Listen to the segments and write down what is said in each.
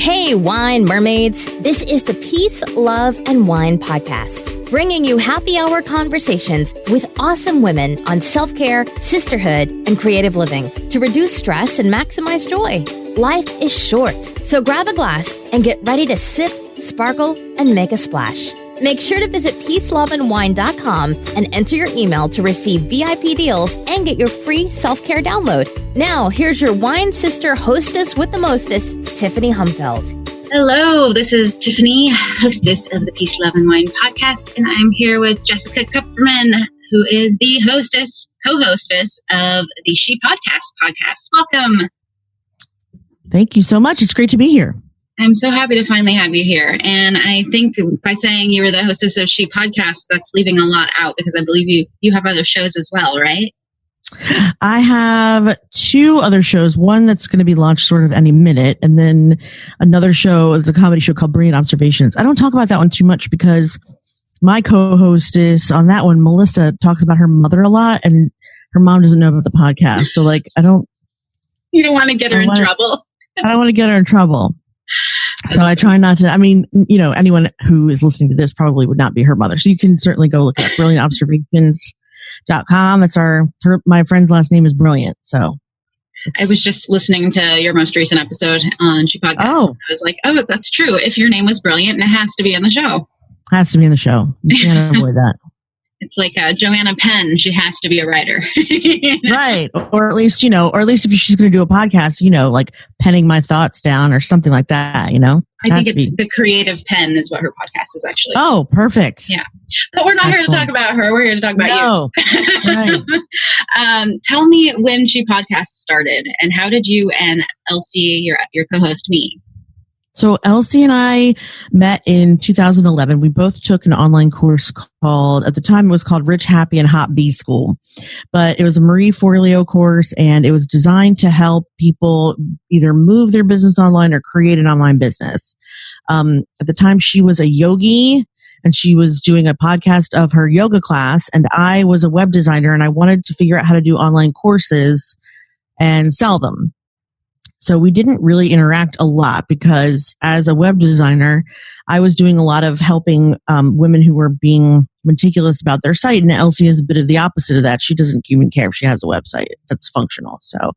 Hey, wine mermaids. This is the Peace, Love, and Wine podcast, bringing you happy hour conversations with awesome women on self-care, sisterhood, and creative living to reduce stress and maximize joy. Life is short, so grab a glass and get ready to sip, sparkle, and make a splash. Make sure to visit peaceloveandwine.com and enter your email to receive VIP deals and get your free self-care download. Now, here's your wine sister hostess with the mostest, Tiffany Humfeld. Hello, this is Tiffany, hostess of the Peace, Love, and Wine podcast, and I'm here with Jessica Kupferman, who is the co-hostess of the She podcast. Welcome. Thank you so much. It's great to be here. I'm so happy to finally have you here. And I think by saying you were the hostess of She podcast, that's leaving a lot out because I believe you have other shows as well, right? I have two other shows. One that's going to be launched sort of any minute. And then another show, the comedy show called Brilliant Observations. I don't talk about that one too much because my co-hostess on that one, Melissa, talks about her mother a lot and her mom doesn't know about the podcast. So like, You don't want to get her in trouble. I don't want to get her in trouble. So I try not to, anyone who is listening to this probably would not be her mother. So you can certainly go look at brilliantobservations.com. That's my friend's last name is Brilliant. So I was just listening to your most recent episode on She podcast. Oh. I was like, oh, that's true. If your name was Brilliant, it has to be on the show. Has to be in the show. You can't avoid that. It's like Joanna Penn. She has to be a writer. Right. Or at least if she's going to do a podcast, like penning my thoughts down or something like that, I think it's the creative pen is what her podcast is actually. Oh, perfect. Yeah. But we're not here to talk about her. We're here to talk about you. Right. Tell me when She podcast started and how did you and Elsie, your co-host, meet? So Elsie and I met in 2011. We both took an online course at the time it was called Rich, Happy, and Hot Bee School. But it was a Marie Forleo course and it was designed to help people either move their business online or create an online business. At the time she was a yogi and she was doing a podcast of her yoga class and I was a web designer and I wanted to figure out how to do online courses and sell them. So we didn't really interact a lot because as a web designer, I was doing a lot of helping women who were being meticulous about their site. And Elsie is a bit of the opposite of that. She doesn't even care if she has a website that's functional. So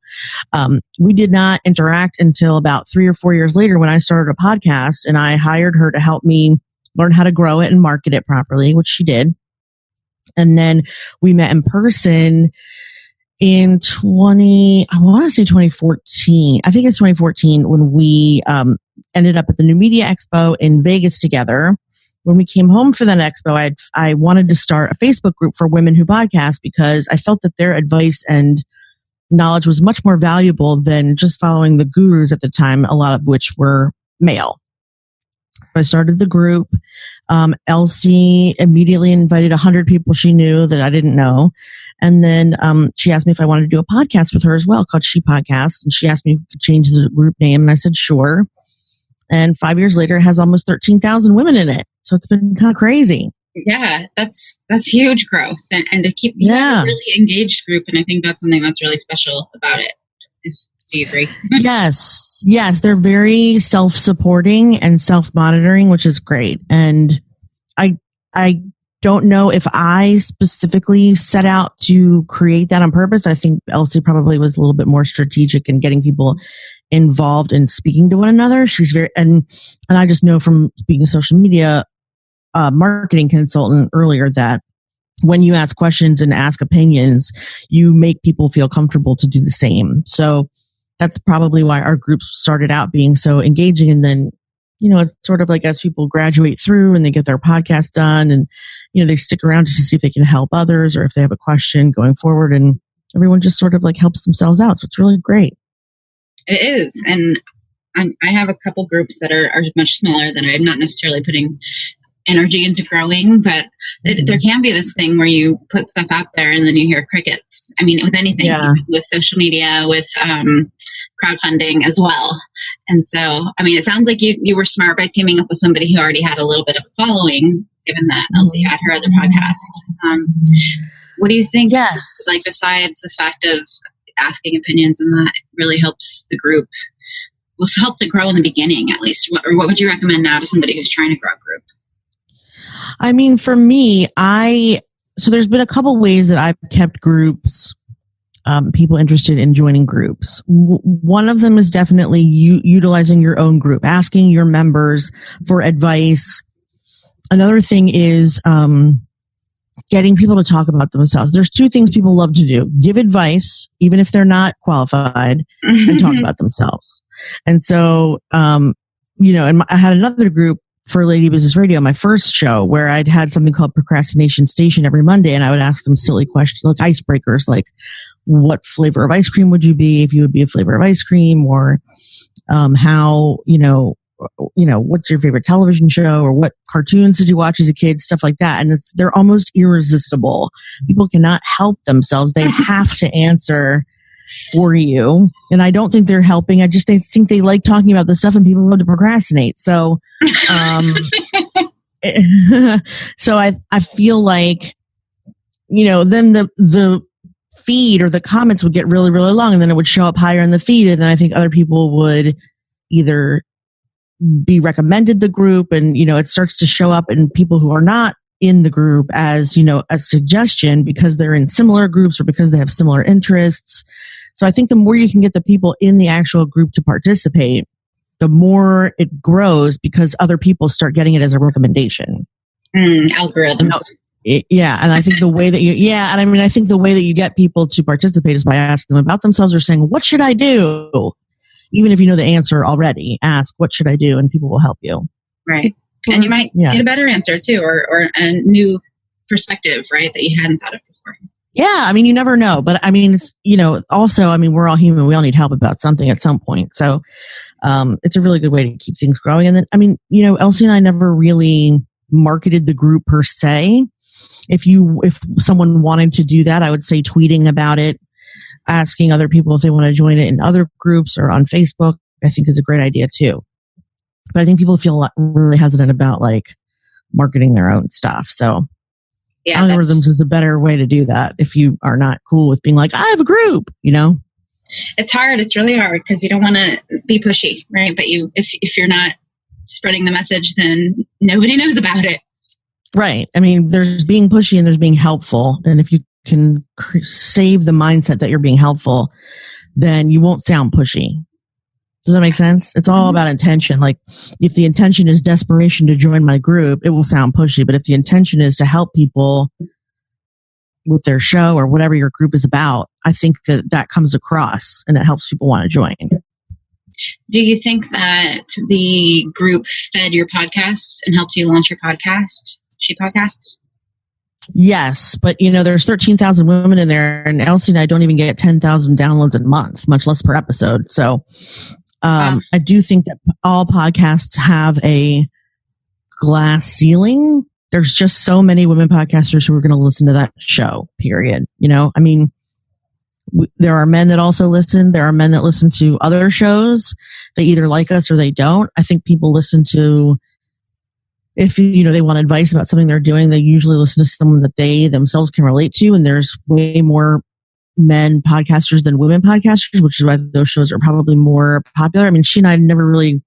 we did not interact until about 3 or 4 years later when I started a podcast and I hired her to help me learn how to grow it and market it properly, which she did. And then we met in person in 2014. I think it's 2014 when we ended up at the New Media Expo in Vegas together. When we came home for that expo, I wanted to start a Facebook group for women who podcast because I felt that their advice and knowledge was much more valuable than just following the gurus at the time, a lot of which were male. I started the group. Elsie immediately invited 100 people she knew that I didn't know. And then she asked me if I wanted to do a podcast with her as well called She Podcast. And she asked me if we could change the group name. And I said, sure. And 5 years later, it has almost 13,000 women in it. So it's been kind of crazy. Yeah, that's huge growth. And to keep a really engaged group. And I think that's something that's really special about it. Do you agree? Yes. They're very self-supporting and self-monitoring, which is great. And I don't know if I specifically set out to create that on purpose. I think Elsie probably was a little bit more strategic in getting people involved in speaking to one another. She's very, and I just know from being a social media marketing consultant earlier that when you ask questions and ask opinions, you make people feel comfortable to do the same. So that's probably why our group started out being so engaging. And then, it's sort of like as people graduate through and they get their podcast done and, they stick around just to see if they can help others or if they have a question going forward, and everyone just sort of like helps themselves out. So it's really great. It is. And I have a couple groups that are much smaller that I'm not necessarily putting energy into growing, but there can be this thing where you put stuff out there and then you hear crickets. I mean, with anything, with social media, with crowdfunding as well. And so, I mean, it sounds like you were smart by teaming up with somebody who already had a little bit of a following, given that Elsie had her other podcast. What do you think? Yes. Like, besides the fact of asking opinions and that really helps the group will help to grow in the beginning, at least? Or what would you recommend now to somebody who's trying to grow a group? I mean, for me, so there's been a couple ways that I've kept groups, people interested in joining groups. One of them is definitely utilizing your own group, asking your members for advice. Another thing is getting people to talk about themselves. There's two things people love to do: give advice, even if they're not qualified, and talk about themselves. And so, and I had another group for Lady Business Radio, my first show, where I'd had something called Procrastination Station every Monday, and I would ask them silly questions, like icebreakers, like what flavor of ice cream would you be if you would be a flavor of ice cream, or how, what's your favorite television show, or what cartoons did you watch as a kid, stuff like that. And they're almost irresistible. People cannot help themselves. They have to answer for you. And I don't think they're helping. I just think they like talking about the stuff, and people love to procrastinate. So, so I feel like, then the feed or the comments would get really, really long, and then it would show up higher in the feed. And then I think other people would either be recommended the group, and, it starts to show up in people who are not in the group as, a suggestion because they're in similar groups or because they have similar interests. So I think the more you can get the people in the actual group to participate, the more it grows because other people start getting it as a recommendation. Algorithms. And I think the way that I think the way that you get people to participate is by asking them about themselves or saying, what should I do? Even if you know the answer already, ask, what should I do? And people will help you. Right. And you might get a better answer too, or a new perspective, right, that you hadn't thought of before. Yeah, you never know. But also, we're all human. We all need help about something at some point. So it's a really good way to keep things growing. And then, Elsie and I never really marketed the group per se. If someone wanted to do that, I would say tweeting about it, asking other people if they want to join it in other groups or on Facebook, I think is a great idea too. But I think people feel really hesitant about marketing their own stuff. So algorithms is a better way to do that if you are not cool with being like, I have a group, It's hard. It's really hard because you don't want to be pushy, right? But if you're not spreading the message, then nobody knows about it. Right. There's being pushy and there's being helpful. And if you can save the mindset that you're being helpful, then you won't sound pushy. Does that make sense? It's all about intention. Like, if the intention is desperation to join my group, it will sound pushy. But if the intention is to help people with their show or whatever your group is about, I think that comes across and it helps people want to join. Do you think that the group fed your podcast and helped you launch your podcast, She Podcasts? Yes, but there's 13,000 women in there, and Elsie and I don't even get 10,000 downloads a month, much less per episode. So I do think that all podcasts have a glass ceiling. There's just so many women podcasters who are going to listen to that show, period. There are men that also listen. There are men that listen to other shows. They either like us or they don't. I think people listen to, if they want advice about something they're doing, they usually listen to someone that they themselves can relate to. And there's way more men podcasters than women podcasters, which is why those shows are probably more popular. She and I never really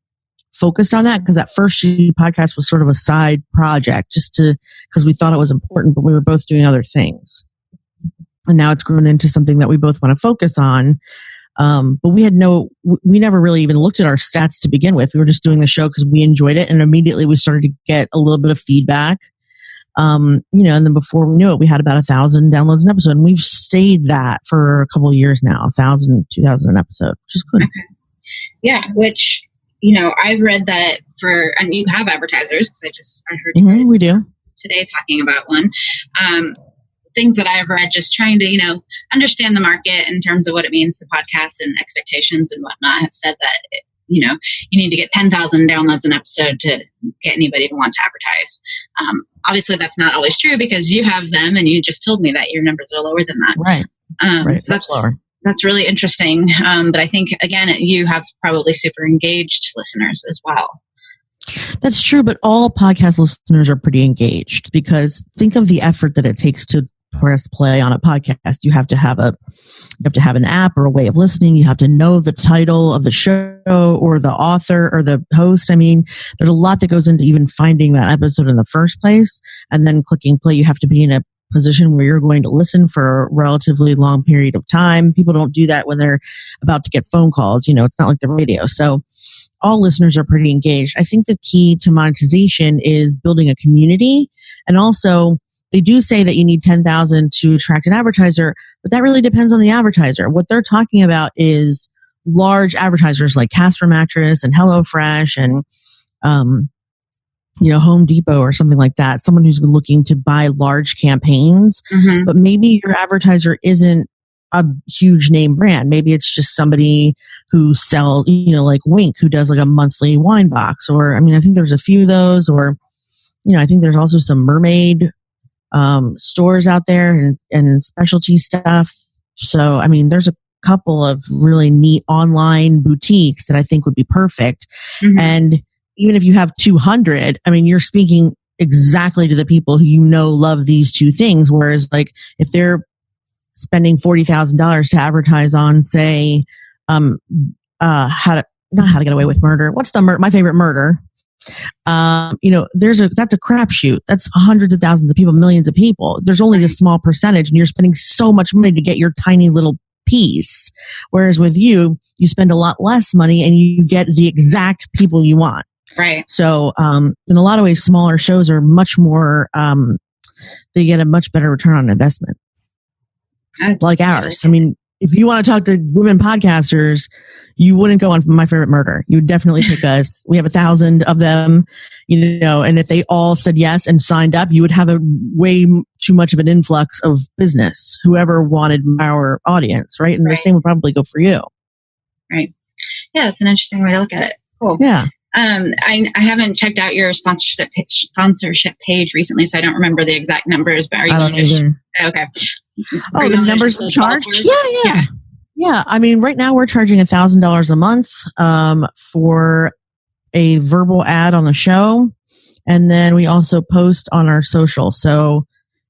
focused on that because that first She Podcast was sort of a side project because we thought it was important, but we were both doing other things. And now it's grown into something that we both want to focus on. But we never really even looked at our stats to begin with. We were just doing the show because we enjoyed it. And immediately we started to get a little bit of feedback. And then before we knew it, we had about 1,000 downloads an episode. And we've stayed that for a couple of years now, 1,000, 2,000 an episode, which is good. Okay. Yeah, which, I've read that and you have advertisers because I heard you we do today talking about one. Things that I've read, just trying to, understand the market in terms of what it means to podcasts and expectations and whatnot, have said that, you need to get 10,000 downloads an episode to get anybody to want to advertise. Obviously, that's not always true because you have them and you just told me that your numbers are lower than that. Right. Right. So that's really interesting. But I think, again, you have probably super engaged listeners as well. That's true, but all podcast listeners are pretty engaged because think of the effort that it takes to press play on a podcast, you have to have an app or a way of listening. You have to know the title of the show or the author or the host. I mean, there's a lot that goes into even finding that episode in the first place, and then clicking play. You have to be in a position where you're going to listen for a relatively long period of time. People don't do that when they're about to get phone calls. It's not like the radio. So all listeners are pretty engaged. I think the key to monetization is building a community. And also, they do say that you need 10,000 to attract an advertiser, but that really depends on the advertiser. What they're talking about is large advertisers like Casper Mattress and HelloFresh and, Home Depot or something like that. Someone who's looking to buy large campaigns, but maybe your advertiser isn't a huge name brand. Maybe it's just somebody who sells, like Wink, who does like a monthly wine box, or, I think there's a few of those, or, I think there's also some Mermaid stores out there and specialty stuff. So, there's a couple of really neat online boutiques that I think would be perfect. And even if you have 200, you're speaking exactly to the people who love these two things. Whereas like if they're spending $40,000 to advertise on, say, not How to Get Away with Murder. What's my favorite murder? That's a crapshoot. That's hundreds of thousands of people, millions of people. There's only a small percentage, and you're spending so much money to get your tiny little piece. Whereas with you spend a lot less money and you get the exact people you want. Right. So, in a lot of ways, smaller shows are much more, they get a much better return on investment. Like ours. If you want to talk to women podcasters, you wouldn't go on My Favorite Murder. You would definitely pick us. We have 1,000 of them, and if they all said yes and signed up, you would have a way too much of an influx of business, whoever wanted our audience, right? And the same would probably go for you. Right. Yeah, that's an interesting way to look at it. Cool. Yeah. I haven't checked out your sponsorship page recently, so I don't remember the exact numbers, but are you I don't either. Okay. Oh, the numbers we charge? Yeah. Yeah. Right now we're charging $1,000 a month for a verbal ad on the show. And then we also post on our social. So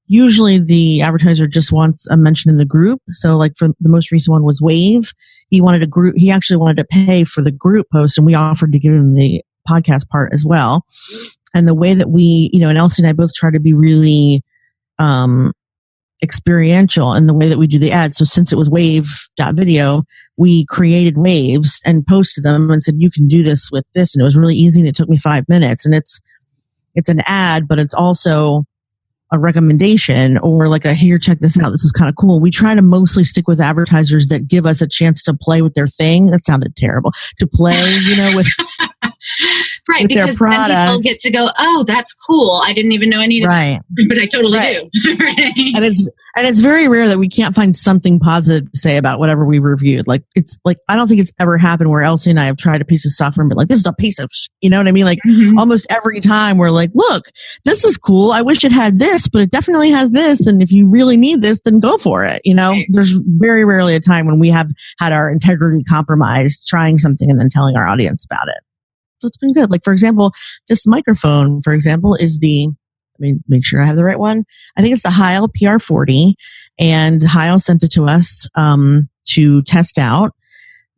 usually the advertiser just wants a mention in the group. So like for the most recent one was Wave. He actually wanted to pay for the group post, and we offered to give him the podcast part as well. And the way that we, and Elsie and I both try to be really, experiential in the way that we do the ads. So since it was wave.video, we created waves and posted them and said, you can do this with this. And it was really easy. And it took me 5 minutes, and it's an ad, but it's also a recommendation or like here, check this out. This is kind of cool. We try to mostly stick with advertisers that give us a chance to play with their thing. That sounded terrible. To play, with right, with because their then people get to go, oh, that's cool. I didn't even know I needed that, but I totally do. Right. And it's very rare that we can't find something positive to say about whatever we reviewed. Like it's like I don't think it's ever happened where Elsie and I have tried a piece of software and been like, this is a piece of you know what I mean? Like almost every time we're like, look, this is cool. I wish it had this, but it definitely has this. And if you really need this, then go for it. Right. There's very rarely a time when we have had our integrity compromised trying something and then telling our audience about it. So it's been good. Like, for example, this microphone, for example, is make sure I have the right one. I think it's the Heil PR40, and Heil sent it to us to test out.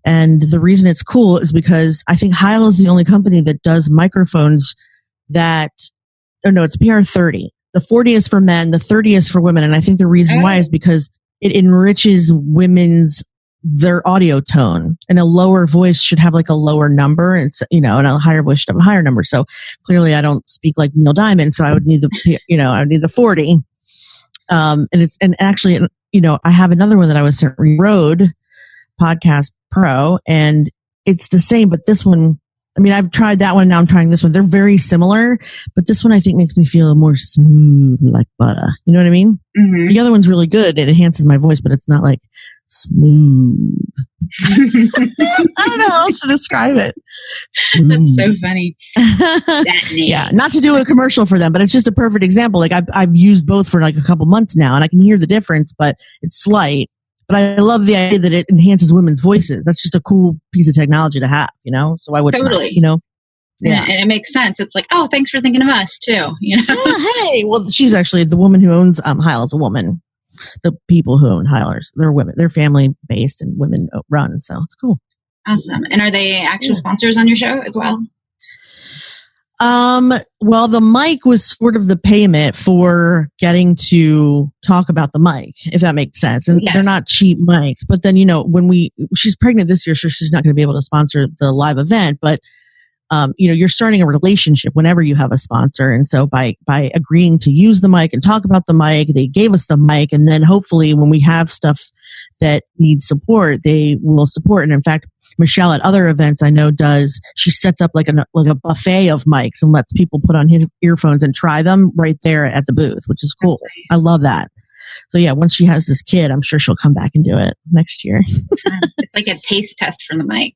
And the reason it's cool is because I think Heil is the only company that does microphones it's PR30. The 40 is for men, the 30 is for women. And I think the reason why is because it enriches their audio tone, and a lower voice should have like a lower number. And it's, and a higher voice should have a higher number. So clearly I don't speak like Neil Diamond. So I would need I would need the 40. And actually, I have another one that I was sent, Rode Podcast Pro, and it's the same, but this one, I've tried that one. Now I'm trying this one. They're very similar, but this one I think makes me feel more smooth, like butter. You know what I mean? Mm-hmm. The other one's really good. It enhances my voice, but it's not like smooth. I don't know how else to describe it. That's so funny. That name. Yeah, not to do a commercial for them, but it's just a perfect example. Like I've used both for like a couple months now, and I can hear the difference, but it's slight. But I love the idea that it enhances women's voices. That's just a cool piece of technology to have, So I would totally, Yeah. And it makes sense. It's like, oh, thanks for thinking of us too. Yeah, hey. Well, she's actually the woman who owns Heil is a woman. the people who own Hyler's. They're women. They're family based and women run. So it's cool. Awesome. And are they actual sponsors on your show as well? Well, the mic was sort of the payment for getting to talk about the mic, if that makes sense. And they're not cheap mics, but then, she's pregnant this year, so she's not going to be able to sponsor the live event, but you're starting a relationship whenever you have a sponsor. And so by agreeing to use the mic and talk about the mic, they gave us the mic. And then hopefully when we have stuff that needs support, they will support. And in fact, Michelle at other events I know she sets up like a buffet of mics and lets people put on earphones and try them right there at the booth, which is cool. Nice. I love that. So yeah, once she has this kid, I'm sure she'll come back and do it next year. It's like a taste test for the mic.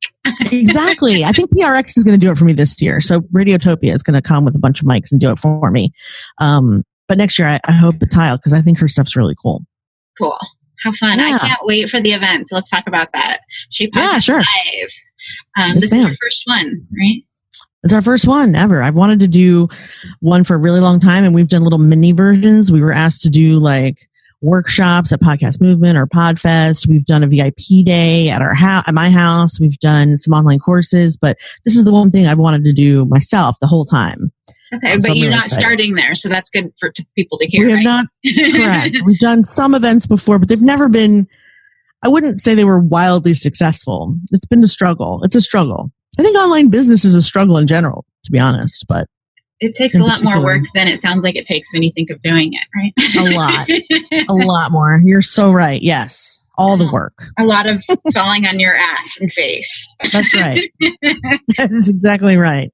Exactly. I think PRX is going to do it for me this year. So Radiotopia is going to come with a bunch of mics and do it for me. But next year, I hope to Tile because I think her stuff's really cool. Cool. How fun. Yeah. I can't wait for the event. So let's talk about that. She Podcast Live. This is our first one, right? It's our first one ever. I've wanted to do one for a really long time, and we've done little mini versions. We were asked to do like workshops at Podcast Movement or Podfest. We've done a VIP day at at my house. We've done some online courses, but this is the one thing I've wanted to do myself the whole time. Okay, but you're not starting there, so that's good for people to hear. We have not, correct. We've done some events before, but they've never been, I wouldn't say they were wildly successful. It's been a struggle. It's a struggle. I think online business is a struggle in general, to be honest, but it takes a lot more work than it sounds like it takes when you think of doing it, right? A lot more. You're so right. Yes. All the work. A lot of falling on your ass and face. That's right. That is exactly right.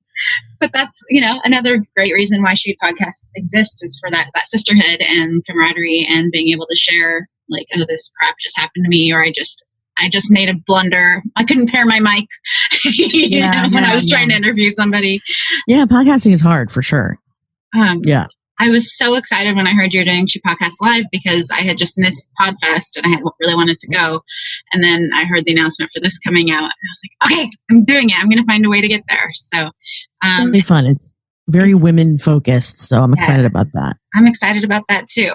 But that's, another great reason why She Podcasts exists is for that sisterhood and camaraderie and being able to share like, oh, this crap just happened to me, or I just made a blunder. I couldn't pair my mic when I was trying to interview somebody. Yeah, podcasting is hard for sure. I was so excited when I heard you were doing She Podcast Live because I had just missed Podfest and I had really wanted to go. And then I heard the announcement for this coming out. And I was like, okay, I'm doing it. I'm going to find a way to get there. So it'll be fun. It's very women focused. So I'm excited about that. I'm excited about that too.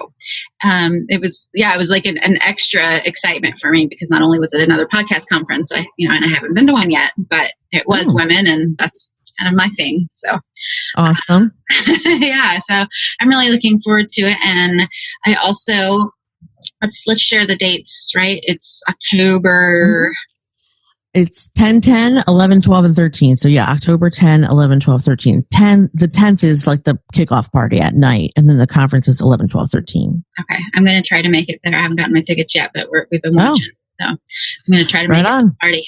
It was like an extra excitement for me because not only was it another podcast conference, and I haven't been to one yet, but it was women, and that's kind of my thing. So awesome. So I'm really looking forward to it. And I also, let's share the dates, right? It's October. It's 10, 10, 11, 12, and 13. So yeah, October 10, 11, 12, 13. The 10th is like the kickoff party at night. And then the conference is 11, 12, 13. Okay. I'm going to try to make it there. I haven't gotten my tickets yet, but we've been watching. So I'm going to try to make it to the party.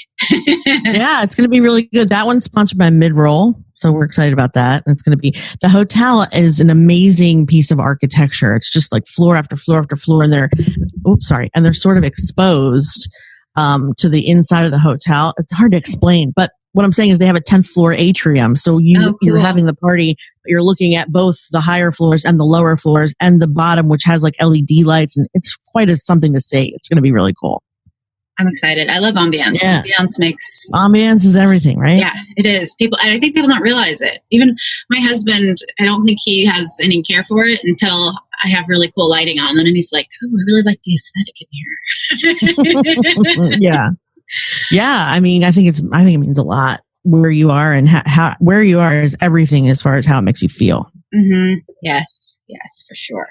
Yeah, it's going to be really good. That one's sponsored by Midroll. So we're excited about that. And it's going to be, the hotel is an amazing piece of architecture. It's just like floor after floor after floor. And they're sort of exposed to the inside of the hotel. It's hard to explain, but what I'm saying is they have a 10th floor atrium. So you're having the party, you're looking at both the higher floors and the lower floors and the bottom, which has like LED lights. And it's quite something to see. It's going to be really cool. I'm excited. I love ambiance. Yeah. Ambiance is everything, right? Yeah, it is. I think people don't realize it. Even my husband, I don't think he has any care for it until I have really cool lighting on. And then he's like, oh, I really like the aesthetic in here. Yeah. Yeah. I mean, I think it means a lot where you are, and how where you are is everything as far as how it makes you feel. Mm-hmm. Yes, for sure.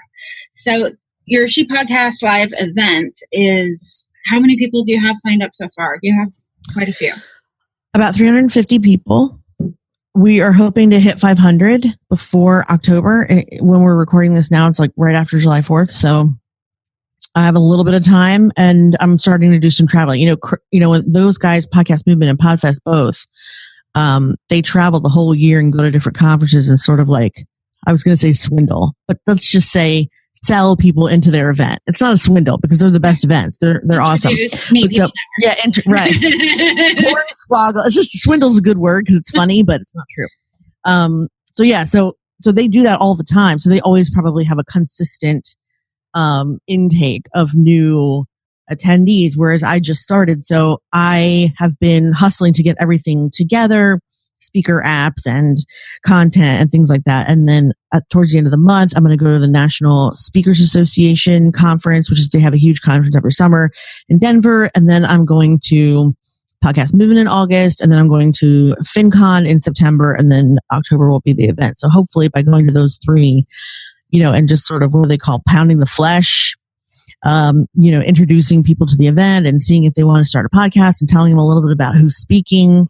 So your She Podcast Live event is, how many people do you have signed up so far? You have quite a few. About 350 people. We are hoping to hit 500 before October. And when we're recording this now, it's like right after July 4th. So I have a little bit of time, and I'm starting to do some traveling. When those guys, Podcast Movement and Podfest both, they travel the whole year and go to different conferences and sort of like, I was going to say swindle, but let's just say sell people into their event. It's not a swindle because they're the best events. They're awesome. Right. It's just, swindle's a good word because it's funny, but it's not true. So they do that all the time. So they always probably have a consistent intake of new attendees, whereas I just started. So I have been hustling to get everything together, speaker apps and content and things like that. And then towards the end of the month, I'm going to go to the National Speakers Association conference, which is, they have a huge conference every summer in Denver. And then I'm going to Podcast Movement in August, and then I'm going to FinCon in September, and then October will be the event. So hopefully by going to those three, and just sort of what they call pounding the flesh, introducing people to the event and seeing if they want to start a podcast and telling them a little bit about who's speaking,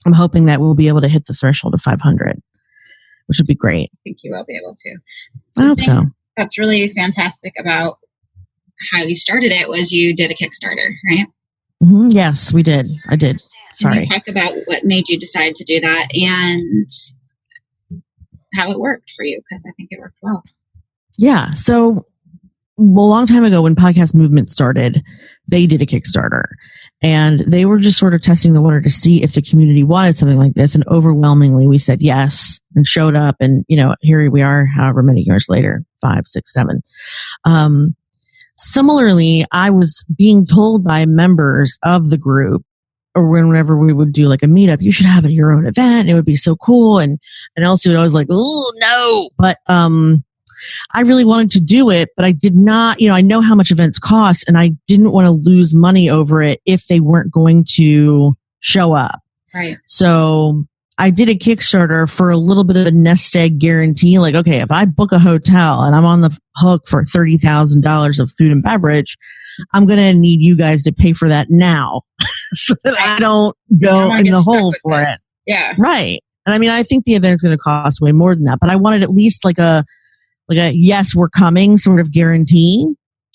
I'm hoping that we'll be able to hit the threshold of 500, which would be great. I think you will be able to. I hope so. That's really fantastic about how you started it was you did a Kickstarter, right? Mm-hmm. Yes, we did. I did. Sorry. Can you talk about what made you decide to do that and how it worked for you? Because I think it worked well. Yeah. So a long time ago when Podcast Movement started, they did a Kickstarter. And they were just sort of testing the water to see if the community wanted something like this. And overwhelmingly, we said yes and showed up. And, here we are, however many years later, 5, 6, 7. Similarly, I was being told by members of the group, or whenever we would do like a meetup, you should have your own event. It would be so cool. And Elsie would always like, oh, no. But I really wanted to do it, but I did not, I know how much events cost, and I didn't want to lose money over it if they weren't going to show up. Right. So I did a Kickstarter for a little bit of a nest egg guarantee. Like, okay, if I book a hotel and I'm on the hook for $30,000 of food and beverage, I'm going to need you guys to pay for that now so that I don't go in the hole for it. Yeah. Right. And I mean, I think the event is going to cost way more than that, but I wanted at least like a yes, we're coming sort of guarantee.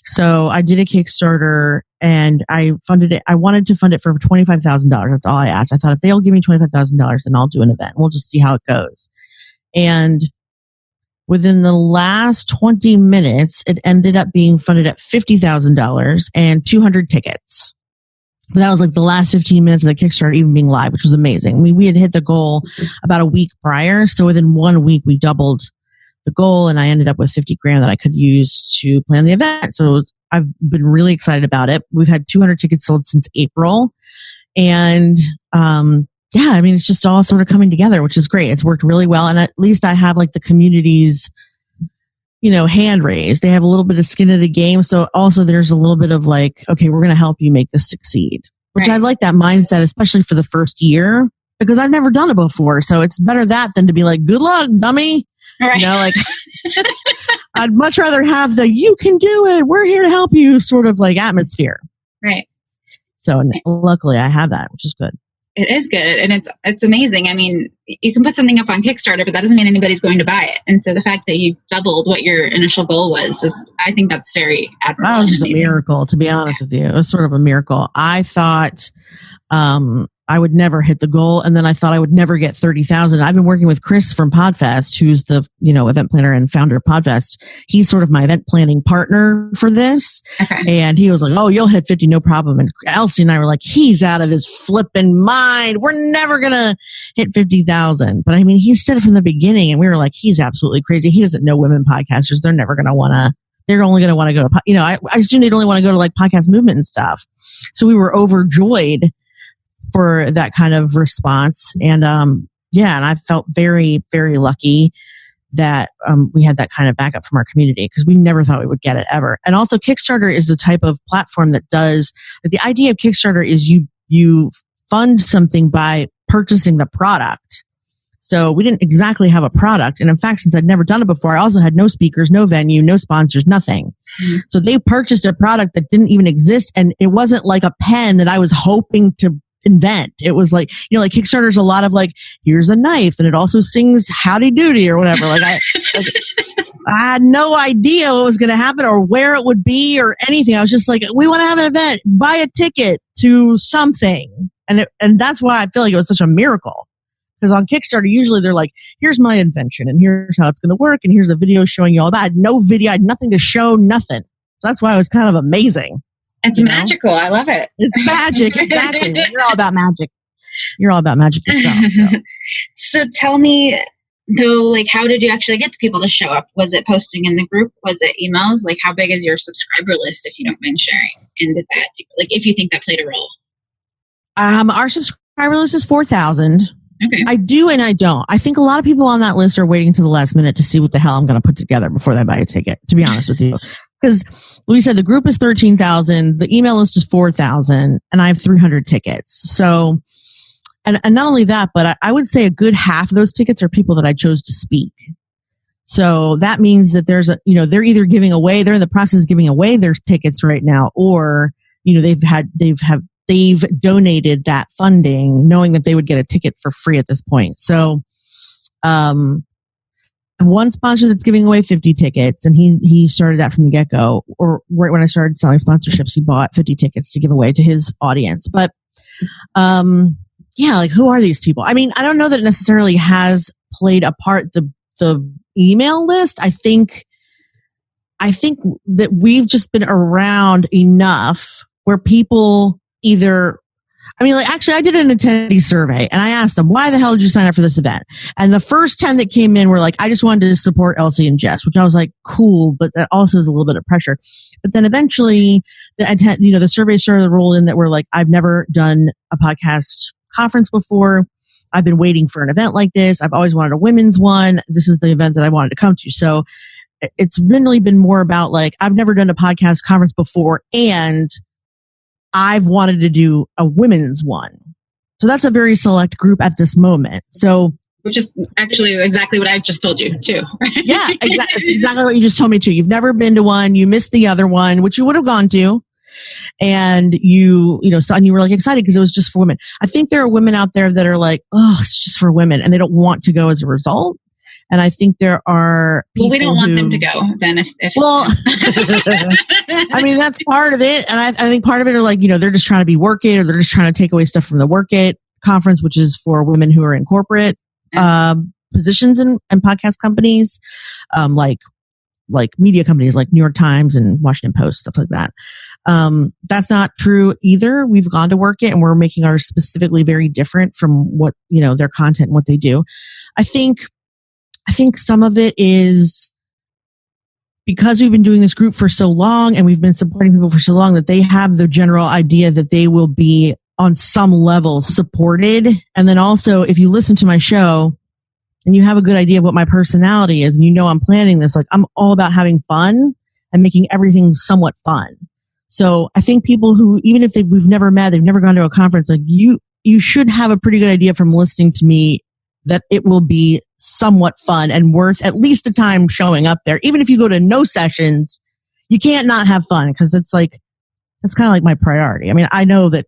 So I did a Kickstarter and I funded it. I wanted to fund it for $25,000. That's all I asked. I thought if they'll give me $25,000, then I'll do an event. We'll just see how it goes. And within the last 20 minutes, it ended up being funded at $50,000 and 200 tickets. But that was like the last 15 minutes of the Kickstarter even being live, which was amazing. We had hit the goal about a week prior. So within 1 week, we doubled the goal, and I ended up with $50,000 that I could use to plan the event. So I've been really excited about it. We've had 200 tickets sold since April. And, it's just all sort of coming together, which is great. It's worked really well. And at least I have like the community's, hand raised. They have a little bit of skin in the game. So also there's a little bit of like, okay, we're going to help you make this succeed, which I like that mindset, especially for the first year, because I've never done it before. So it's better that than to be like, good luck, dummy. Right. I'd much rather have the, you can do it, we're here to help you sort of like atmosphere. Right. So luckily I have that, which is good. It is good. And it's amazing. I mean, you can put something up on Kickstarter, but that doesn't mean anybody's going to buy it. And so the fact that you doubled what your initial goal was, I think that's very admirable. That was just a miracle, to be honest with you. It was sort of a miracle. I thought, I would never hit the goal. And then I thought I would never get 30,000. I've been working with Chris from Podfest, who's the, event planner and founder of Podfest. He's sort of my event planning partner for this. Okay. And he was like, oh, you'll hit 50, no problem. And Elsie and I were like, he's out of his flipping mind. We're never going to hit 50,000. But I mean, he said it from the beginning and we were like, he's absolutely crazy. He doesn't know women podcasters. They're never going to want to, they're only going to want to go to, I assume they'd only want to go to like Podcast Movement and stuff. So we were overjoyed for that kind of response. And, and I felt very, very lucky that, we had that kind of backup from our community because we never thought we would get it ever. And also Kickstarter is the type of platform that does, the idea of Kickstarter is you fund something by purchasing the product. So we didn't exactly have a product. And in fact, since I'd never done it before, I also had no speakers, no venue, no sponsors, nothing. Mm-hmm. So they purchased a product that didn't even exist. And it wasn't like a pen that I was hoping to invent. It was like, like Kickstarter's a lot of like, here's a knife and it also sings howdy doody or whatever. Like I had no idea what was going to happen or where it would be or anything. I was just like, we want to have an event, buy a ticket to something. And that's why I feel like it was such a miracle. Because on Kickstarter, usually they're like, here's my invention and here's how it's going to work. And here's a video showing you all that. I had no video. I had nothing to show, nothing. So that's why it was kind of amazing. It's magical. I love it. It's magic. Exactly. You're all about magic. You're all about magic yourself. So tell me though, like, how did you actually get the people to show up? Was it posting in the group? Was it emails? Like, how big is your subscriber list, if you don't mind sharing? And if you think that played a role? Our subscriber list is 4,000. Okay. I do and I don't. I think a lot of people on that list are waiting to the last minute to see what the hell I'm going to put together before they buy a ticket, to be honest with you. Because we said the group is 13,000, the email list is 4,000, and I have 300 tickets. So, and not only that, but I would say a good half of those tickets are people that I chose to speak. So that means that there's a, they're either giving away, they're in the process of giving away their tickets right now, or, they've donated that funding knowing that they would get a ticket for free at this point. So, one sponsor that's giving away 50 tickets, and he started that from the get-go, or right when I started selling sponsorships, he bought 50 tickets to give away to his audience. But, yeah, like, who are these people? I mean, I don't know that it necessarily has played a part, the email list. I think that we've just been around enough where people actually, I did an attendee survey and I asked them, why the hell did you sign up for this event? And the first 10 that came in were like, I just wanted to support Elsie and Jess, which I was like, cool, but that also is a little bit of pressure. But then eventually the survey started to roll in that were like, I've never done a podcast conference before. I've been waiting for an event like this. I've always wanted a women's one. This is the event that I wanted to come to. So it's really been more about like, I've never done a podcast conference before, and I've wanted to do a women's one. So that's a very select group at this moment. So, which is actually exactly what I just told you too. Yeah, exactly. That's exactly what you just told me too. You've never been to one. You missed the other one, which you would have gone to. And and you were like excited because it was just for women. I think there are women out there that are like, oh, it's just for women, and they don't want to go as a result. And I think there are people we don't want them to go then if well, I mean, that's part of it. And I think part of it are like, they're just trying to be Work It, or they're just trying to take away stuff from the Work It conference, which is for women who are in corporate positions and podcast companies, like media companies like New York Times and Washington Post, stuff like that. That's not true either. We've gone to Work It, and we're making ours specifically very different from what, their content and what they do. I think some of it is because we've been doing this group for so long and we've been supporting people for so long that they have the general idea that they will be on some level supported. And then also, if you listen to my show and you have a good idea of what my personality is, and I'm planning this, like, I'm all about having fun and making everything somewhat fun. So I think people who, even if we've never met, they've never gone to a conference, like you should have a pretty good idea from listening to me that it will be somewhat fun and worth at least the time showing up there. Even if you go to no sessions, you can't not have fun, because it's kind of like my priority. I mean, I know that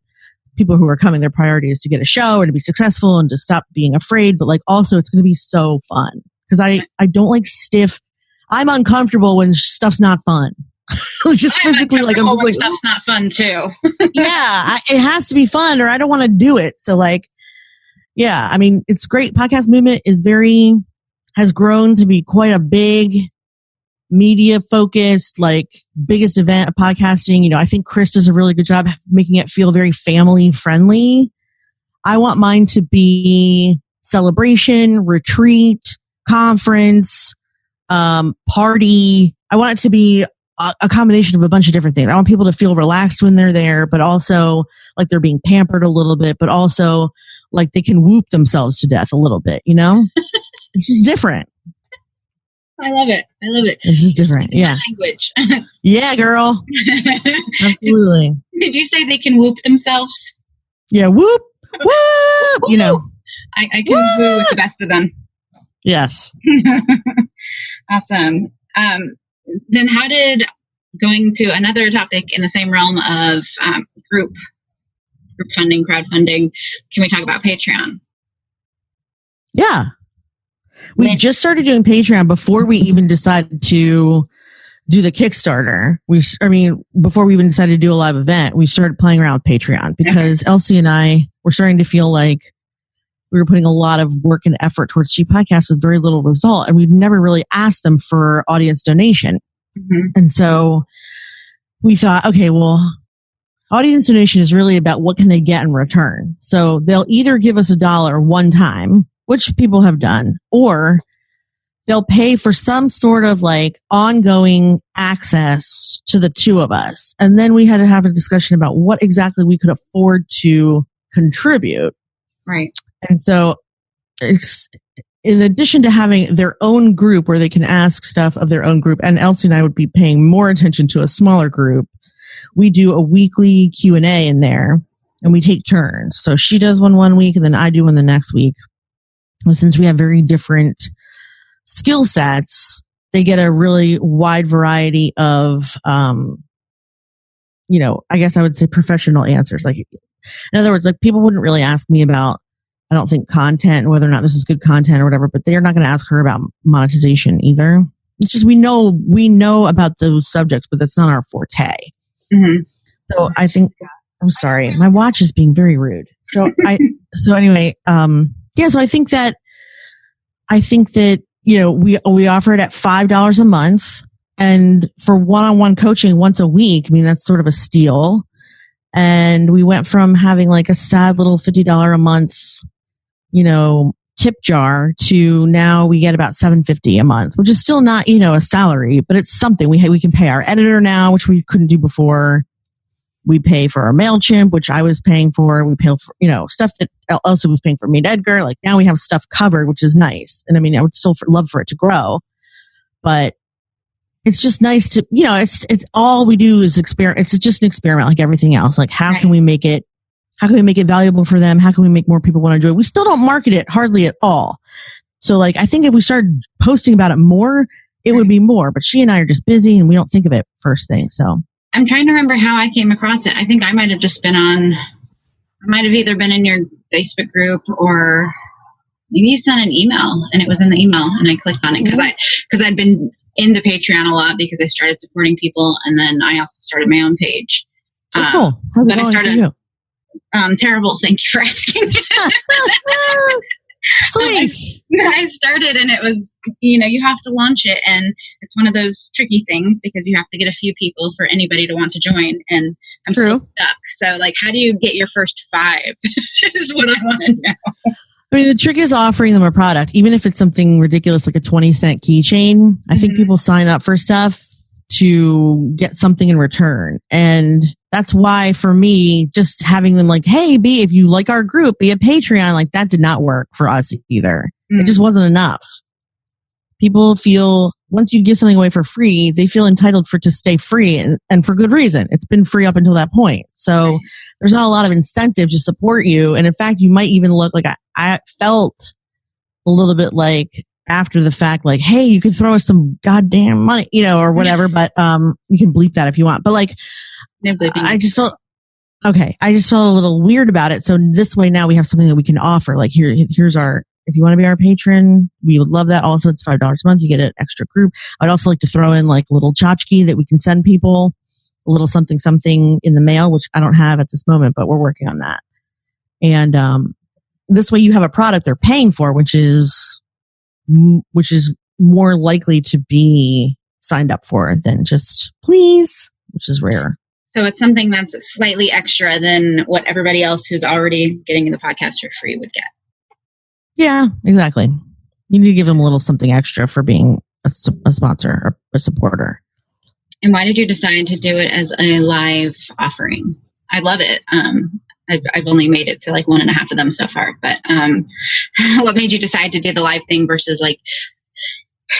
people who are coming, their priority is to get a show or to be successful and to stop being afraid, but like also it's going to be so fun, because I don't like stiff. I'm uncomfortable when stuff's not fun. Just physically, like, I'm just like, stuff's not fun too. Yeah, it has to be fun or I don't want to do it. So like, yeah, I mean, it's great. Podcast movement has grown to be quite a big media focused, like, biggest event of podcasting. I think Chris does a really good job making it feel very family friendly. I want mine to be celebration, retreat, conference, party. I want it to be a combination of a bunch of different things. I want people to feel relaxed when they're there, but also like they're being pampered a little bit, but also like they can whoop themselves to death a little bit, It's just different. I love it. It's just different. Yeah. Language. Yeah, girl. Absolutely. Did you say they can whoop themselves? Yeah. Whoop. Whoop. I can woo with the best of them. Yes. Awesome. Then how did, going to another topic in the same realm of group funding, crowdfunding, can we talk about Patreon? Yeah. We just started doing Patreon before we even decided to do the Kickstarter. Before we even decided to do a live event, we started playing around with Patreon because Elsie and I were starting to feel like we were putting a lot of work and effort towards cheap podcasts with very little result. And we'd never really asked them for audience donation. Mm-hmm. And so we thought, okay, well, audience donation is really about what can they get in return. So they'll either give us $1 one time, which people have done, or they'll pay for some sort of like ongoing access to the two of us. And then we had to have a discussion about what exactly we could afford to contribute. Right. And so in addition to having their own group where they can ask stuff of their own group, and Elsie and I would be paying more attention to a smaller group, we do a weekly Q&A in there, and we take turns. So she does one week, and then I do one the next week. And since we have very different skill sets, they get a really wide variety of, I guess I would say professional answers. Like, in other words, like people wouldn't really ask me about, I don't think, content and whether or not this is good content or whatever, but they're not going to ask her about monetization either. It's just we know about those subjects, but that's not our forte. Mm-hmm. So I think, I'm sorry, my watch is being very rude. So anyway, so I think that we offer it at $5 a month, and for one-on-one coaching once a week, I mean, that's sort of a steal. And we went from having like a sad little $50 a month, tip jar to now we get about $750 a month, which is still not, a salary, but it's something. We can pay our editor now, which we couldn't do before. We pay for our MailChimp, which I was paying for. We pay for, stuff that Elsie was paying for me and Edgar. Like now we have stuff covered, which is nice. And I mean, I would still love for it to grow, but it's just nice to, it's all we do is experiment. It's just an experiment like everything else. Like how can we make it valuable for them? How can we make more people want to do it? We still don't market it hardly at all. So like, I think if we started posting about it more, it would be more, but she and I are just busy and we don't think of it first thing. So I'm trying to remember how I came across it. I think I might have just been I might have either been in your Facebook group or maybe you sent an email and it was in the email and I clicked on it because I'd been into Patreon a lot because I started supporting people, and then I also started my own page. Cool. How's it going for you? Terrible. Thank you for asking. Sweet. I started and it was, you have to launch it, and it's one of those tricky things because you have to get a few people for anybody to want to join, and I'm still stuck. So like, how do you get your first 5 is what I want to know. I mean, the trick is offering them a product, even if it's something ridiculous like a 20-cent keychain. I think people sign up for stuff to get something in return. And that's why for me, just having them like, hey, if you like our group, be a Patreon, like that did not work for us either. It just wasn't enough. People feel once you give something away for free, they feel entitled for it to stay free, and for good reason. It's been free up until that point. So there's not a lot of incentive to support you. And in fact, you might even look like I felt a little bit like after the fact, like, hey, you could throw us some goddamn money, or whatever, but you can bleep that if you want. But like, I just felt a little weird about it. So this way now we have something that we can offer. Like here's our, if you want to be our patron, we would love that. Also, it's $5 a month. You get an extra group. I'd also like to throw in like a little tchotchke that we can send people, a little something in the mail, which I don't have at this moment, but we're working on that. And this way you have a product they're paying for, which is more likely to be signed up for than just please, which is rare. So it's something that's slightly extra than what everybody else who's already getting the podcast for free would get. Yeah, exactly. You need to give them a little something extra for being a sponsor or a supporter. And why did you decide to do it as a live offering? I love it. I've only made it to like 1.5 of them so far, but what made you decide to do the live thing versus like,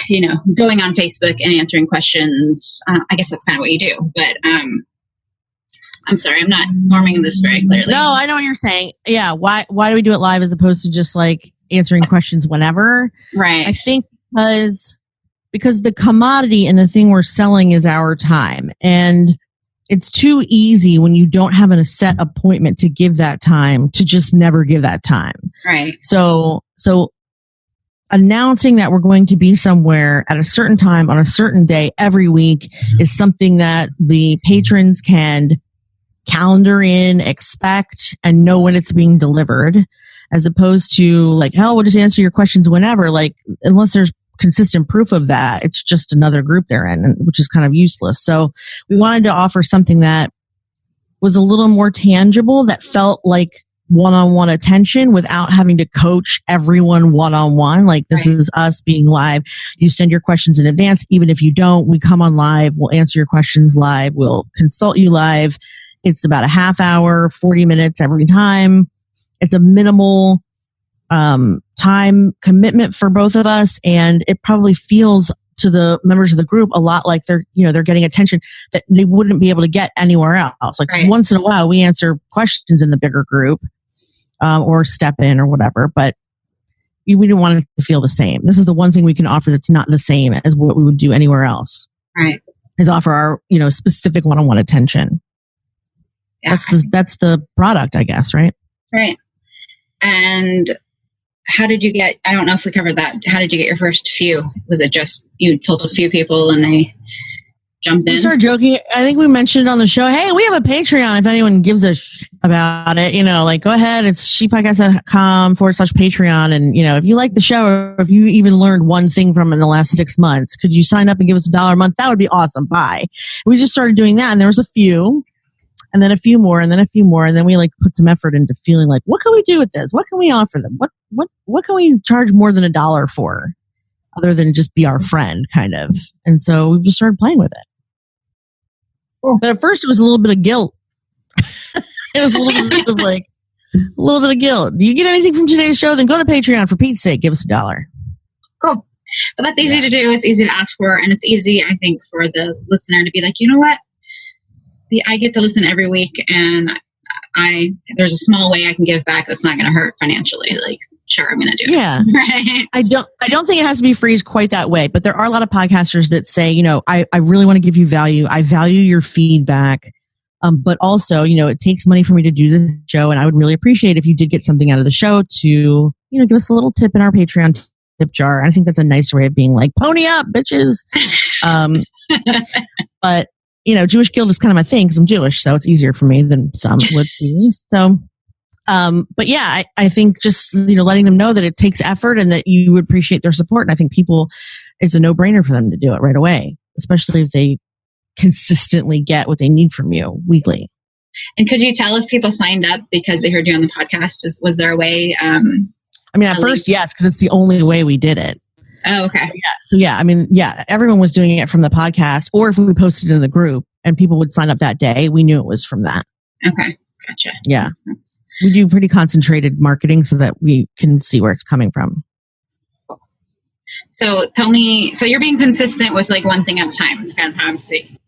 going on Facebook and answering questions? I guess that's kind of what you do, but I'm sorry, I'm not forming this very clearly. No, I know what you're saying. Yeah, why do we do it live as opposed to just like answering questions whenever? Right. I think because the commodity and the thing we're selling is our time, and it's too easy when you don't have a set appointment to give that time to just never give that time. Right. So announcing that we're going to be somewhere at a certain time on a certain day every week is something that the patrons can calendar in, expect, and know when it's being delivered, as opposed to like, hell, we'll just answer your questions whenever. Like, unless there's consistent proof of that, it's just another group they're in, which is kind of useless. So we wanted to offer something that was a little more tangible, that felt like one-on-one attention without having to coach everyone one-on-one. Like, this is us being live. You send your questions in advance. Even if you don't, we come on live. We'll answer your questions live. We'll consult you live. It's about a half hour, 40 minutes every time. It's a minimal time commitment for both of us, and it probably feels to the members of the group a lot like they're getting attention that they wouldn't be able to get anywhere else. Like Right. once in a while we answer questions in the bigger group, or step in or whatever, but we didn't want it to feel the same. This is the one thing we can offer that's not the same as what we would do anywhere else. Right. Is offer our, specific one-on-one attention. Yeah. That's the product, I guess, right? Right. And how did you get, I don't know if we covered that. How did you get your first few? Was it just you told a few people and they jumped in? We started joking. I think we mentioned on the show, hey, we have a Patreon if anyone gives a about it. Go ahead. It's shepodcast.com/Patreon. And, if you like the show or if you even learned one thing from it in the last 6 months, could you sign up and give us $1 a month? That would be awesome. Bye. We just started doing that. And there was a few. And then a few more, and then a few more, and then we put some effort into feeling like, what can we do with this? What can we offer them? What can we charge more than $1 for, other than just be our friend, kind of? And so we just started playing with it. Cool. But at first, it was a little bit of guilt. It was a little bit of a little bit of guilt. Do you get anything from today's show? Then go to Patreon, for Pete's sake. Give us $1. Cool. But that's easy to do. It's easy to ask for, and it's easy, I think, for the listener to be like, you know what? I get to listen every week, and there's a small way I can give back that's not going to hurt financially. Sure, I'm going to do it. Yeah. Right. I don't think it has to be phrased quite that way, but there are a lot of podcasters that say, I really want to give you value. I value your feedback. But also, it takes money for me to do this show, and I would really appreciate if you did get something out of the show to, give us a little tip in our Patreon tip jar. I think that's a nice way of being like, pony up, bitches. But Jewish Guild is kind of my thing because I'm Jewish, so it's easier for me than some would be. So, but yeah, I think just, letting them know that it takes effort and that you would appreciate their support. And I think it's a no-brainer for them to do it right away, especially if they consistently get what they need from you weekly. And could you tell if people signed up because they heard you on the podcast? Was there a way? At first, yes, because it's the only way we did it. Oh, okay. Everyone was doing it from the podcast, or if we posted it in the group and people would sign up that day, we knew it was from that. Okay. Gotcha. Yeah. We do pretty concentrated marketing so that we can see where it's coming from. Cool. So tell me, so you're being consistent with one thing at a time. It's kind of how I'm seeing.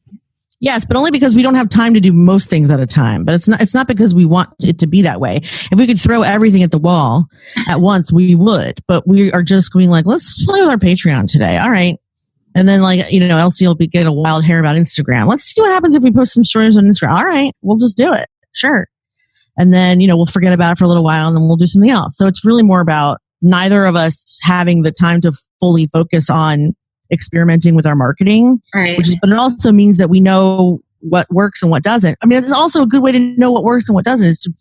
Yes, but only because we don't have time to do most things at a time. But it's not because we want it to be that way. If we could throw everything at the wall at once, we would. But we are just going let's play with our Patreon today. All right. And then Elsie will get a wild hair about Instagram. Let's see what happens if we post some stories on Instagram. All right, we'll just do it. Sure. And then, we'll forget about it for a little while and then we'll do something else. So it's really more about neither of us having the time to fully focus on experimenting with our marketing, right? But it also means that we know what works and what doesn't. It's also a good way to know what works and what doesn't is to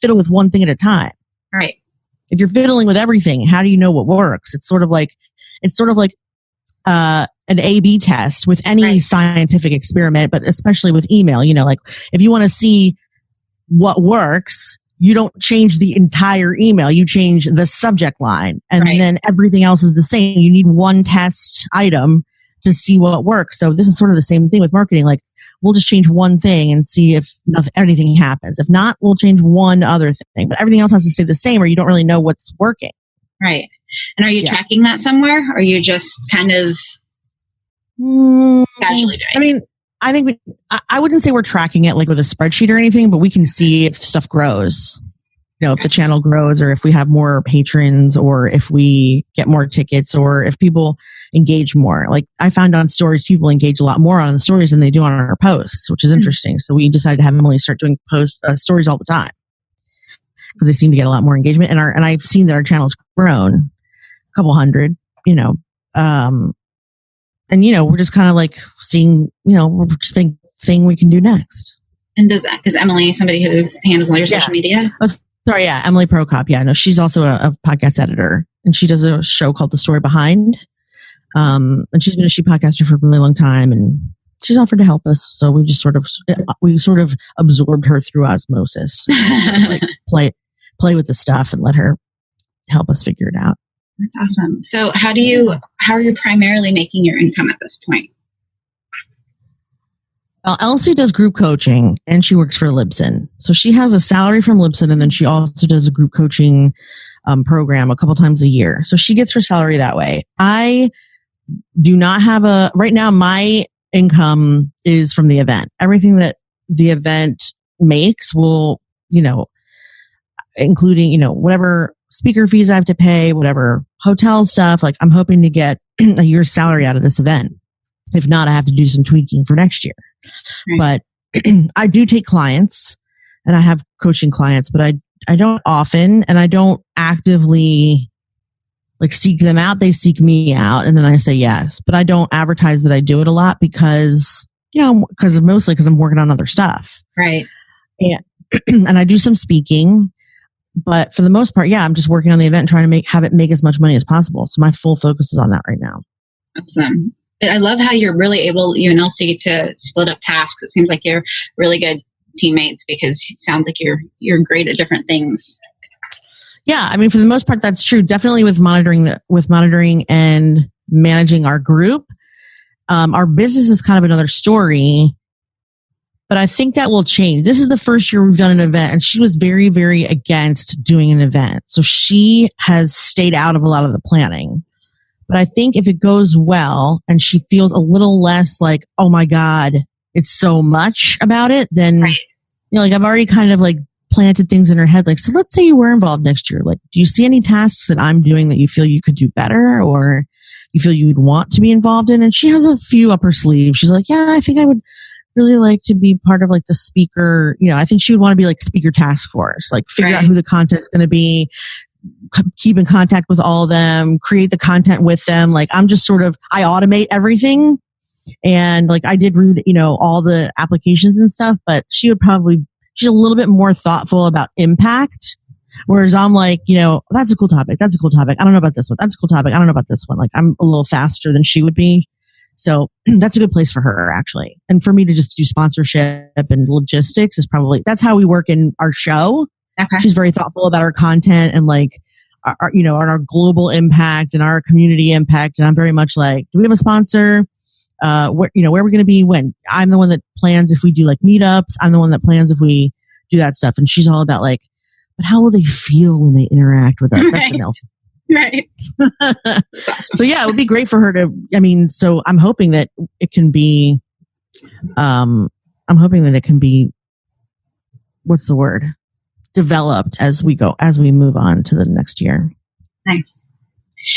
fiddle with one thing at a time. Right. If you're fiddling with everything, how do you know what works? It's sort of like an A/B test with any scientific experiment, but especially with email. If you want to see what works, you don't change the entire email. You change the subject line, and then everything else is the same. You need one test item to see what works. So this is sort of the same thing with marketing. We'll just change one thing and see if anything happens. If not, we'll change one other thing. But everything else has to stay the same, or you don't really know what's working. Right. And are you tracking that somewhere, or are you just kind of casually doing it? I think I wouldn't say we're tracking it with a spreadsheet or anything, but we can see if stuff grows. If the channel grows, or if we have more patrons, or if we get more tickets, or if people engage more. I found on stories, people engage a lot more on the stories than they do on our posts, which is interesting. So we decided to have Emily start doing stories all the time because they seem to get a lot more engagement. And I've seen that our channel's grown a couple hundred. And, we're just kind of seeing, we're just thing we can do next. And is Emily somebody who handles all your social media? Oh, sorry, yeah, Emily Prokop. Yeah, no, she's also a podcast editor, and she does a show called The Story Behind. And she's been a podcaster for a really long time, and she's offered to help us. So we just sort of absorbed her through osmosis, play with the stuff and let her help us figure it out. That's awesome. So how are you primarily making your income at this point? Well, Elsie does group coaching and she works for Libsyn. So she has a salary from Libsyn, and then she also does a group coaching program a couple times a year. So she gets her salary that way. I do not have right now my income is from the event. Everything that the event makes will, including, whatever speaker fees I have to pay, whatever hotel stuff, like I'm hoping to get a year's salary out of this event. If not, I have to do some tweaking for next year. Right. But I do take clients and I have coaching clients, but I don't often, and I don't actively like seek them out. They seek me out and then I say yes, but I don't advertise that I do it a lot because mostly because I'm working on other stuff. Right. And I do some speaking, but for the most part, I'm just working on the event and trying to have it make as much money as possible. So my full focus is on that right now. Awesome. I love how you're really able, you and Elsie, to split up tasks. It seems like you're really good teammates because it sounds like you're great at different things. Yeah, I mean, for the most part, that's true. Definitely with monitoring and managing our group. Our business is kind of another story, but I think that will change. This is the first year we've done an event, and she was very, very against doing an event. So she has stayed out of a lot of the planning. But I think if it goes well and she feels a little less like, oh my God, it's so much about it, then, like I've already kind of like planted things in her head. Like, so let's say you were involved next year. Like, do you see any tasks that I'm doing that you feel you could do better or you feel you would want to be involved in? And she has a few up her sleeve. She's like, yeah, I think I would really like to be part of like the speaker. I think she would want to be like speaker task force, like figure out who the content's going to be, keep in contact with all of them, create the content with them. Like I'm just I automate everything. And like I did read, all the applications and stuff, but she's a little bit more thoughtful about impact. Whereas I'm like, that's a cool topic. That's a cool topic. I don't know about this one. That's a cool topic. I don't know about this one. Like I'm a little faster than she would be. So that's a good place for her actually. And for me to just do sponsorship and logistics is that's how we work in our show. Okay. She's very thoughtful about our content and like our global impact and our community impact. And I'm very much like, do we have a sponsor? Where we're going to be when. I'm the one that plans if we do like meetups. I'm the one that plans if we do that stuff. And she's all about like, but how will they feel when they interact with us? That's something else. Right. So yeah, it would be great for her to, so I'm hoping that it can be, what's the word? Developed as we move on to the next year. Nice.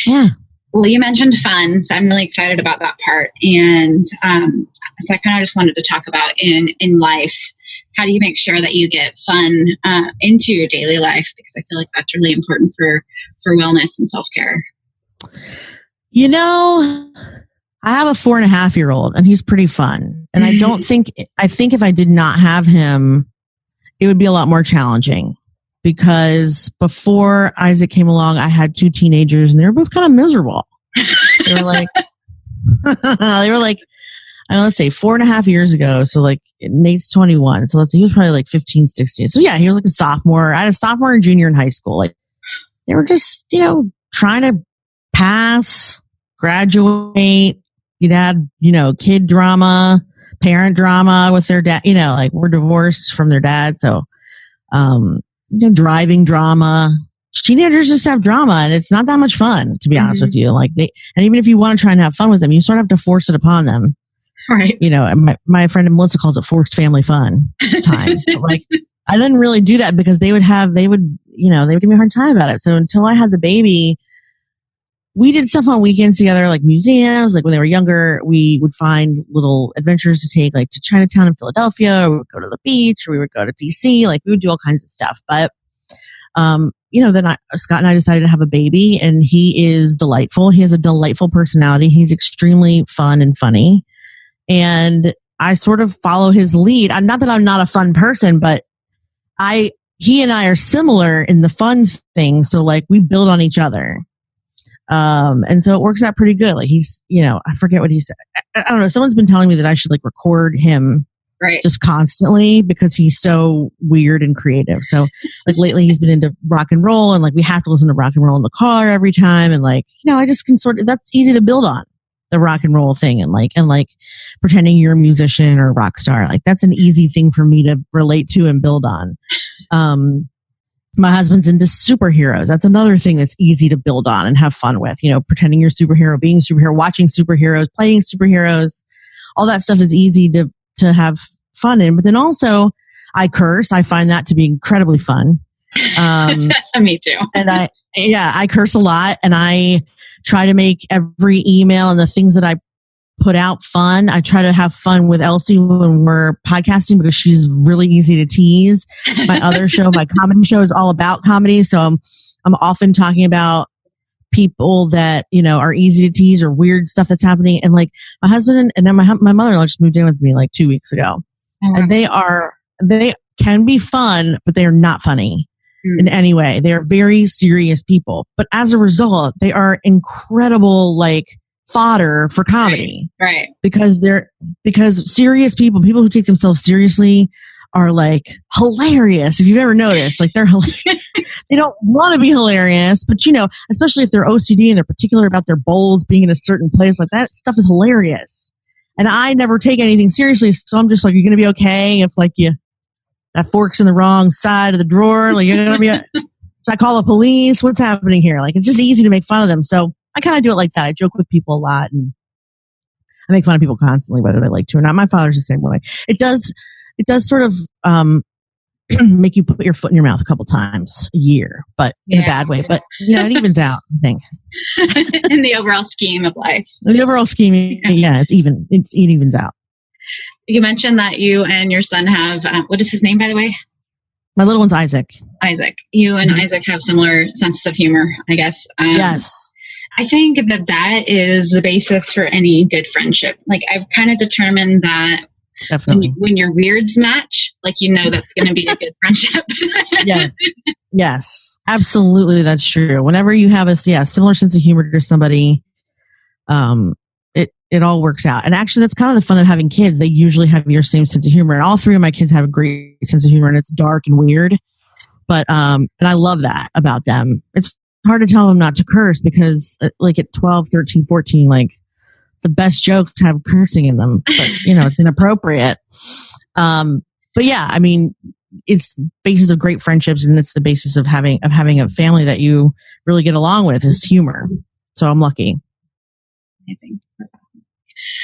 Yeah. Well, you mentioned fun, so I'm really excited about that part. And so I kind of just wanted to talk about in life, how do you make sure that you get fun into your daily life? Because I feel like that's really important for wellness and self-care. I have a 4.5-year-old and he's pretty fun. And I think if I did not have him, it would be a lot more challenging. Because before Isaac came along, I had 2 teenagers and they were both kind of miserable. They were like, let's say 4.5 years ago. So like Nate's 21. So let's say he was probably like 15, 16. So yeah, he was like a sophomore. I had a sophomore and junior in high school. Like they were just, trying to pass, graduate. You'd had, kid drama, parent drama with their dad, like we're divorced from their dad. So, driving drama. Teenagers just have drama and it's not that much fun, to be honest with you. Like and even if you want to try and have fun with them, you sort of have to force it upon them. Right. And my friend Melissa calls it forced family fun time. But like I didn't really do that because they would give me a hard time about it. So until I had the baby, we did stuff on weekends together, like museums. Like when they were younger, we would find little adventures to take, like to Chinatown in Philadelphia, or we would go to the beach, or we would go to DC. Like we would do all kinds of stuff. But, then Scott and I decided to have a baby, and he is delightful. He has a delightful personality. He's extremely fun and funny. And I sort of follow his lead. Not that I'm not a fun person, but he and I are similar in the fun thing. So like we build on each other. And so it works out pretty good. Like he's, I forget what he said. I don't know. Someone's been telling me that I should like record him just constantly because he's so weird and creative. So like lately he's been into rock and roll, and like we have to listen to rock and roll in the car every time. And like, I just can that's easy to build on, the rock and roll thing, and like pretending you're a musician or a rock star. Like that's an easy thing for me to relate to and build on. My husband's into superheroes. That's another thing that's easy to build on and have fun with. Pretending you're a superhero, being a superhero, watching superheroes, playing superheroes. All that stuff is easy to have fun in. But then also, I curse. I find that to be incredibly fun. Me too. And I curse a lot, and I try to make every email and the things that I put out fun. I try to have fun with Elsie when we're podcasting because she's really easy to tease. My other show, my comedy show, is all about comedy. So I'm often talking about people that, are easy to tease or weird stuff that's happening. And like my husband and then my mother-in-law just moved in with me like 2 weeks ago. And they can be fun, but they are not funny in any way. They are very serious people. But as a result, they are incredible, like, fodder for comedy. Right. Because serious people who take themselves seriously are like hilarious. If you've ever noticed, like they're hilarious. They don't want to be hilarious, but especially if they're OCD and they're particular about their bowls being in a certain place, like that stuff is hilarious. And I never take anything seriously. So I'm just like, you're going to be okay if like that fork's in the wrong side of the drawer. Like you're going to be, should I call the police? What's happening here? Like, it's just easy to make fun of them. So I kind of do it like that. I joke with people a lot, and I make fun of people constantly, whether they like to or not. My father's the same way. It does sort of make you put your foot in your mouth a couple times a year, but in a bad way. But it evens out, I think. In the overall scheme of life. In the overall scheme, it evens out. You mentioned that you and your son have, what is his name, by the way? My little one's Isaac. Isaac. You and Isaac have similar senses of humor, I guess. Yes. I think that is the basis for any good friendship. Like, I've kind of determined that when your weirds match, like, that's going to be a good friendship. Yes, absolutely. That's true. Whenever you have a similar sense of humor to somebody, it all works out. And actually, that's kind of the fun of having kids. They usually have your same sense of humor. And all three of my kids have a great sense of humor, and it's dark and weird. But, and I love that about them. It's hard to tell them not to curse because like at 12, 13, 14, like the best jokes have cursing in them, but it's inappropriate. But yeah, I mean, it's the basis of great friendships, and it's the basis of having a family that you really get along with is humor. So I'm lucky. Amazing. That's awesome.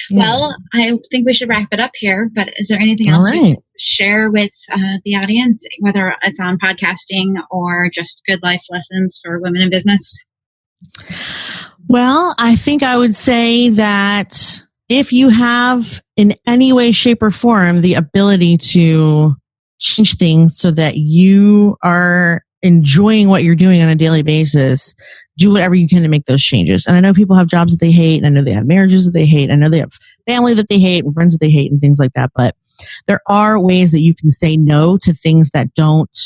Yeah. Well, I think we should wrap it up here, but is there anything else you can share with the audience, whether it's on podcasting or just good life lessons for women in business? Well, I think I would say that if you have in any way, shape, or form the ability to change things so that you are enjoying what you're doing on a daily basis, do whatever you can to make those changes. And I know people have jobs that they hate, and I know they have marriages that they hate, I know they have family that they hate and friends that they hate and things like that. But there are ways that you can say no to things that don't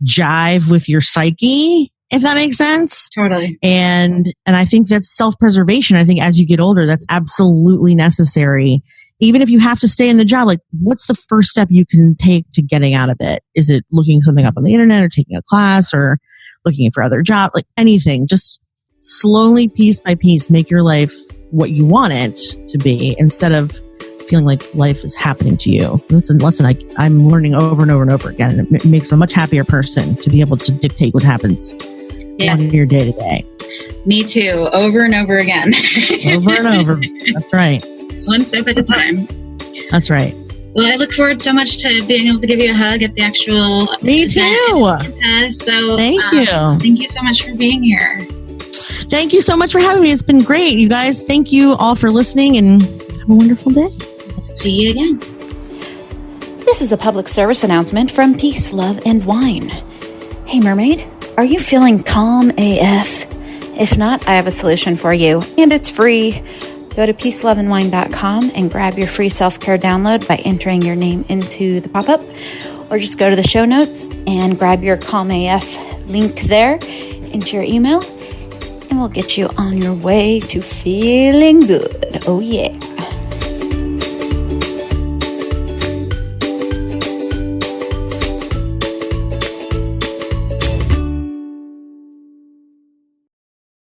jive with your psyche, if that makes sense. Totally. And I think that's self-preservation. I think as you get older, that's absolutely necessary. Even if you have to stay in the job, like, what's the first step you can take to getting out of it? Is it looking something up on the internet or taking a class or looking for other job? Like anything, just slowly, piece by piece, make your life what you want it to be instead of feeling like life is happening to you. Listen, I'm learning over and over and over again. And it makes a much happier person to be able to dictate what happens on your day to day. Me too. Over and over again. Over and over. That's right. One step at a time. That's right. Well, I look forward so much to being able to give you a hug at the actual Me too. So thank you. Thank you so much for being here. Thank you so much for having me. It's been great. You guys, thank you all for listening, and have a wonderful day. See you again. This is a public service announcement from Peace, Love, and Wine. Hey, Mermaid, are you feeling calm AF? If not, I have a solution for you, and it's free. Go to peaceloveandwine.com and grab your free self-care download by entering your name into the pop-up, or just go to the show notes and grab your Calm AF link there into your email, and we'll get you on your way to feeling good. Oh, yeah.